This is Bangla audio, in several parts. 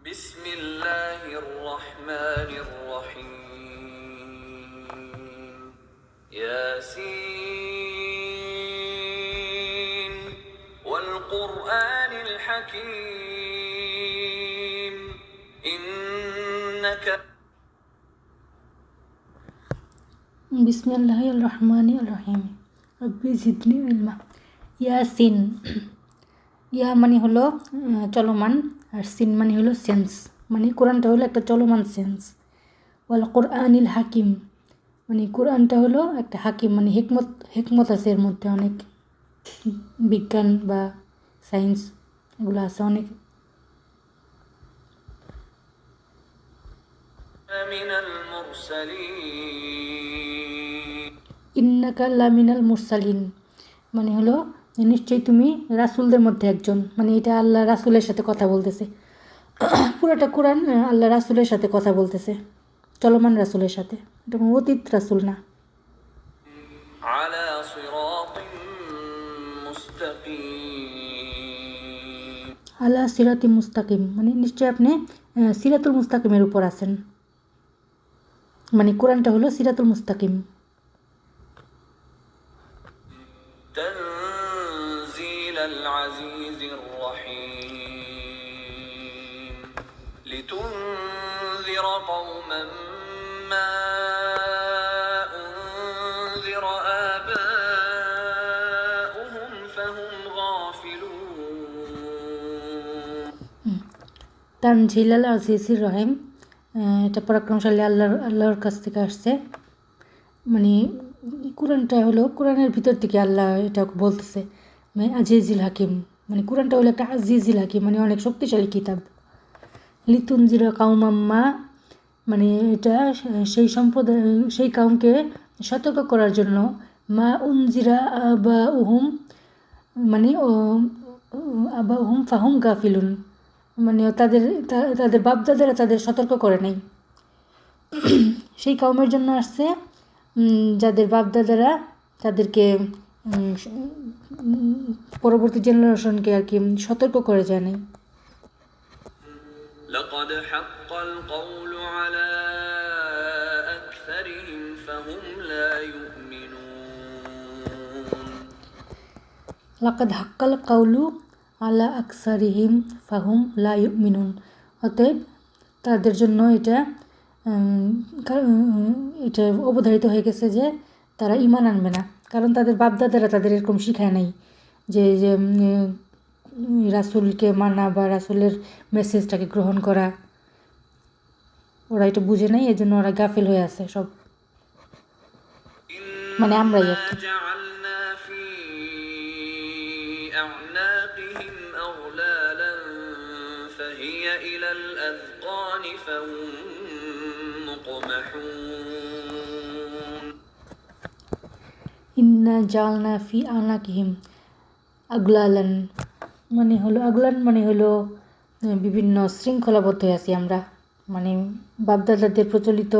بسم الله الرحمن الرحيم ياسين والقرآن الحكيم إنك বিসমিল্লাহির রহমানির রহিম রব্বি জিদনি ইলমা। ইয়াসিন, ইয়া মানে হলো চলমান, আর সিন মানে হলো সেন্স, মানে কোরআনটা হলো একটা চলমান সেন্স। ওয়াল কোরআনিল হাকিম, মানে কোরআনটা হলো একটা হাকিম, মানে হেকমত আছে এর মধ্যে, অনেক বিজ্ঞান বা সায়েন্স এগুলো আছে অনেক। من المرسلين ইন্নাকা লামিনাল মুরসালিন, মানে হলো নিশ্চয়ই তুমি রাসূলদের মধ্যে একজন, মানে এটা আল্লাহ রাসূলের সাথে কথা বলতেছে। পুরোটা কোরআন আল্লাহ রাসূলের সাথে কথা বলতেছে, চলমান রাসূলের সাথে, এটা কোনো অতীত রাসূল না। على صراط مستقيم আলা সিরাতি মুস্তাকিম, মানে নিশ্চয়ই আপনি সিরাতুল মুস্তাকিমের উপর আছেন, মানে কোরআনটা হলো সিরাতুল মুস্তাকিম। تنزيل العزيز الرحيم لتنذر قوما ما أنذر آباؤهم فهم غافلون তানজিলাল আজিজির রহিম, এটা পরাক্রমশালী আল্লাহর কাছ থেকে আসছে, মানে কোরআনটা হলো কোরআনের ভিতর থেকে আল্লাহ এটা বলতেছে, মানে আজিজিল হাকিম, মানে কোরআনটা হলো একটা আজিজিল হাকিম, মানে অনেক শক্তিশালী কিতাব। লিতুনজিরা কাউমাম্মা, মানে এটা সেই সম্প্রদায়, সেই কাউমকে সতর্ক করার জন্য, মা উনজিরা আবা উহুম, মানে আবা উহুম ফাহুম গাফিলুন, মানে তাদের বাপদাদারা তাদের সতর্ক করে নাই। সেই কাউমের জন্য আসছে যাদের বাপদাদারা তাদেরকে পরবর্তী জেনারেশনকে আর কি সতর্ক করে যায় নাই। لقد حق القول على أكثرهم فهم لا يؤمنون লাকাদ হাক্কাল কাউলু আলা আকসারিহিম ফাহুম লা ইউমিনুন, অতএব তাদের জন্য এটা অবধারিত হয়ে গেছে যে তারা ঈমান আনবে না, কারণ তাদের বাপদাদারা তাদের এরকম শিখায় নাই যে রাসূলকে মানা বা রাসূলের মেসেজটাকে গ্রহণ করা, ওরা এটা বুঝে নাই, এজন্য ওরা গাফিল হয়ে আছে সব, মানে আমরাই আর কি। جعلنا في أعناقهم أغلالا فهي إلى الأذقان فهم مقمحون ইন্না জালনা ফি আনাকিহিম আগলালান, মানে হলো বিভিন্ন শৃঙ্খলাবদ্ধ হয়ে আছি আমরা, মানে বাপদাদাদের প্রচলিত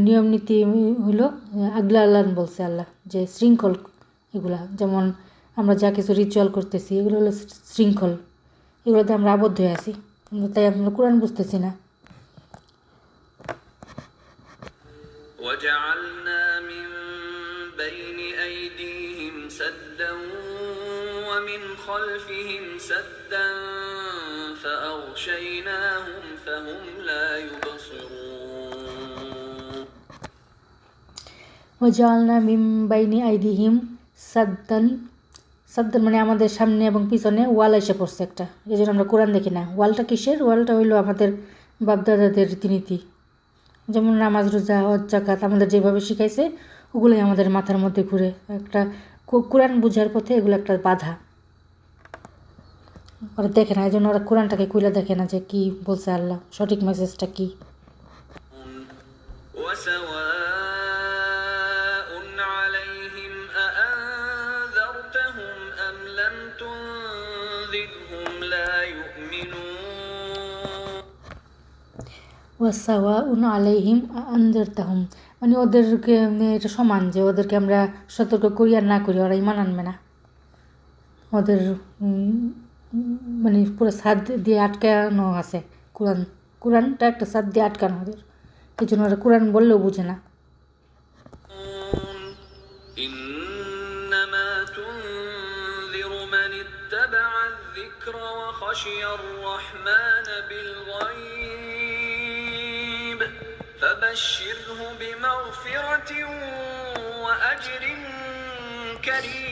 নিয়ম নীতি হলো আগলালান বলছে আল্লাহ, যে শৃঙ্খল এগুলা, যেমন আমরা যা কিছু রিচুয়াল করতেছি এগুলো হলো শৃঙ্খল, এগুলোতে আমরা আবদ্ধ হয়ে আছি, তাই আমরা কোরআন বুঝতেছি না। وجعلنا من بين أيديهم سدا ومن خلفهم سدا فأغشيناهم فهم لا يبصرون ওয়াজআলনা মিন বাইনি আইদিহিম সাদ্দান, মানে আমাদের সামনে এবং পিছনে ওয়াল এসে পড়ছে একটা, এই জন্য আমরা কোরআন দেখি না। ওয়ালটা কিসের? ওয়ালটা হইলো আমাদের বাপদাদাদের রীতিনীতি, যেমন নামাজ রোজা হজ জাকাত আমাদের যেভাবে শিখাইছে ওগুলোই আমাদের মাথার মধ্যে ঘুরে, একটা কোরআন বোঝার পথে এগুলো একটা বাধা, ওরা দেখে না, এই জন্য ওরা কোরআনটাকে খুলে দেখে না যে কি বলছে আল্লাহ, সঠিক মেসেজটা কি। وسواء عليهم أأنذرتهم أم لم تنذرهم لا يؤمنون ওয়াসাওয়াউন আলাইহিম আনজারতাহুম, মানে ওদেরকে এটা সমান যে ওদেরকে আমরা সতর্ক করি আর না করি, ওরা ঈমান আনবে না, ওদের মানে পুরো ছাদ দিয়ে আটকানো আছে কোরআনটা একটা সাদ দিয়ে আটকানো ওদের, এই জন্য ওরা কোরআন বললেও বুঝে না। إنما تنذر من اتبع الذكر وخشي الرحمن بالغيب فبشره بمغفرة وأجر كريم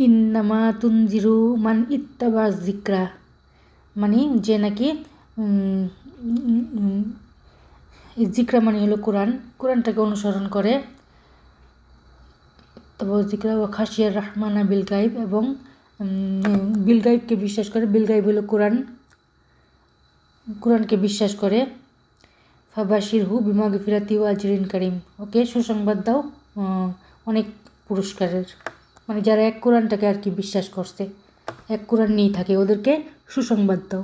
ইন্নামা তুনজিরু মান ইত্তাবা যিকরা, মানে যে নাকি জিকরা মানে হলো কোরআনটাকে অনুসরণ করে। তারপর জিকরা ও খাসিয়ার রহমানা বিল গাইব, এবং বিল গাইবকে বিশ্বাস করে। বিল গাইব হলো কোরআনকে বিশ্বাস করে। ফাবাশির হু বিমাগফিরাতি ও আজরিন কারিম, ওকে সুসংবাদ দাও অনেক পুরস্কারের, মানে যারা এক কোরআনটাকে আর কি বিশ্বাস করছে, এক কোরআন নিয়েই থাকে, ওদেরকে সুসংবাদ দাও।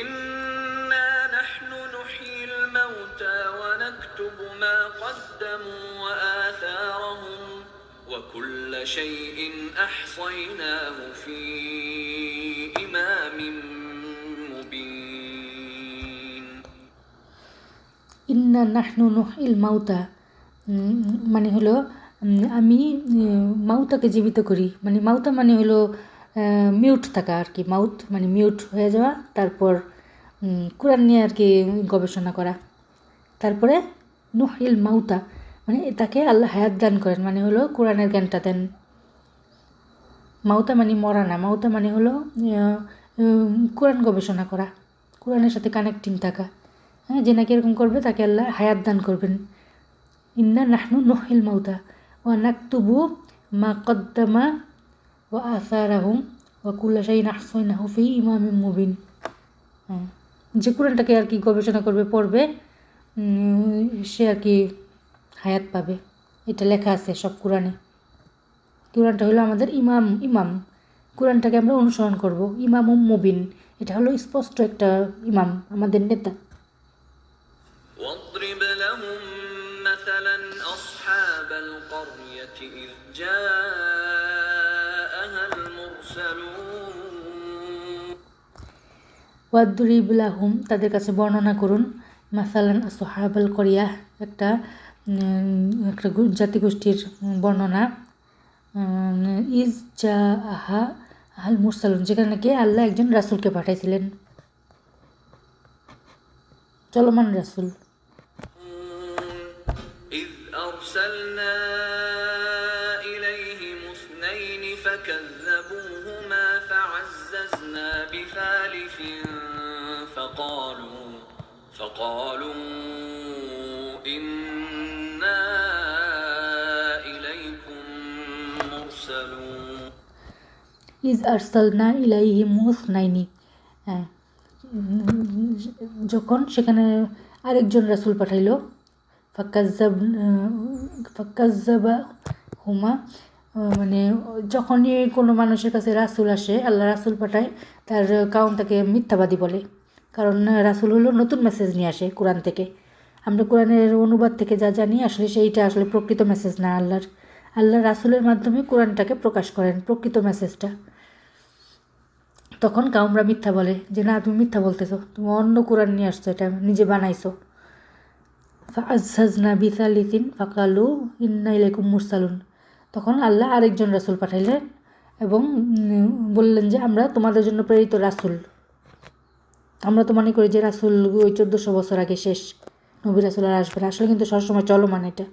إنا نحن نحيي الموتى ونكتب ما قدموا وآثارهم وكل شيء أحصيناه في إمام مبين ইন্না নাহনু নুহিল মাউতা, মানে হলো আমি মাউতাকে জীবিত করি, মানে মাউতা মানে হলো মিউট থাকা আর কি, মাউথ মানে মিউট হয়ে যাওয়া, তারপর কোরআন নিয়ে আর কি গবেষণা করা। তারপরে নুহিল মাউতা মানে তাকে আল্লাহ হায়াত দান করেন, মানে হলো কোরআনের জ্ঞানটা দেন। মাউতা মানে মরা না, মাউতা মানে হলো কোরআন গবেষণা করা, কোরআনের সাথে কানেক্টিং থাকা। হ্যাঁ, যে নাকি এরকম করবে তাকে আল্লাহ হায়াত দান করবেন। ইন্না নাহনু নুহিল মাউতা ওয়া নাকতুবু মা কদ্দামা ওয়া আসারাহুম ওয়া কুল্লা শাইইন আহসাইনাহু ফি ইমামিন মুবিন। হ্যাঁ, যে কোরআনটাকে আর কি গবেষণা করবে, পড়বে, সে আর কি হায়াত পাবে, এটা লেখা আছে সব কোরআনে। কোরআনটা হলো আমাদের ইমাম, কোরআনটাকে আমরা অনুসরণ করব। ইমাম মুবিন, এটা হলো স্পষ্ট একটা ইমাম, আমাদের নেতা। واضرب لهم مثلا أصحاب القرية إذ جاءها المرسلون ওয়াদরিব লাহুম, তাদের কাছে বর্ণনা করুন, মাসালান আসহাবাল করিয়া, একটা জাতিগোষ্ঠীর বর্ণনা। ইজ জা আহা আহাল মুরসালুন, যেখানে নাকি আল্লাহ একজন রাসূলকে পাঠাইছিলেন, চলমান রাসূল। إذ أرسلنا إليهم اثنين فكذبوهما فعززنا بثالث فقالوا إنا إليكم مرسلون ইজ আরসালনা ইলাইহিম মুসনাইনি, হ্যাঁ, যখন সেখানে আরেকজন রাসূল পাঠাইলো। ফাক্কাজ্জাবা হুমা, মানে যখনই কোনো মানুষের কাছে রাসূল আসে, আল্লাহ রাসূল পাঠায়, তার কাউম তাকে মিথ্যাবাদী বলে, কারণ রাসূল হলো নতুন মেসেজ নিয়ে আসে কোরআন থেকে। আমরা কোরআনের অনুবাদ থেকে যা জানি, আসলে সেইটা আসলে প্রকৃত মেসেজ না। আল্লাহ রাসূলের মাধ্যমে কোরআনটাকে প্রকাশ করেন, প্রকৃত মেসেজটা। তখন কাউমরা মিথ্যা বলে যে না, তুমি মিথ্যা বলতেছো, তুমি অন্য কোরআন নিয়ে আসছো, এটা নিজে বানাইছো। ফাআজ্জাজনা বিসালিসিন ফাকালু ইন্না ইলাইকুম মুরসালুন, তখন আল্লাহ আরেকজন রাসূল পাঠাইলেন এবং বললেন যে আমরা তোমাদের জন্য প্রেরিত রাসূল। আমরা তো মনে করি যে রাসূল ওই 1400 বছর আগে শেষ, নবী রাসূল আর আসবে না, আসলে কিন্তু সবসময় চলমান এটা।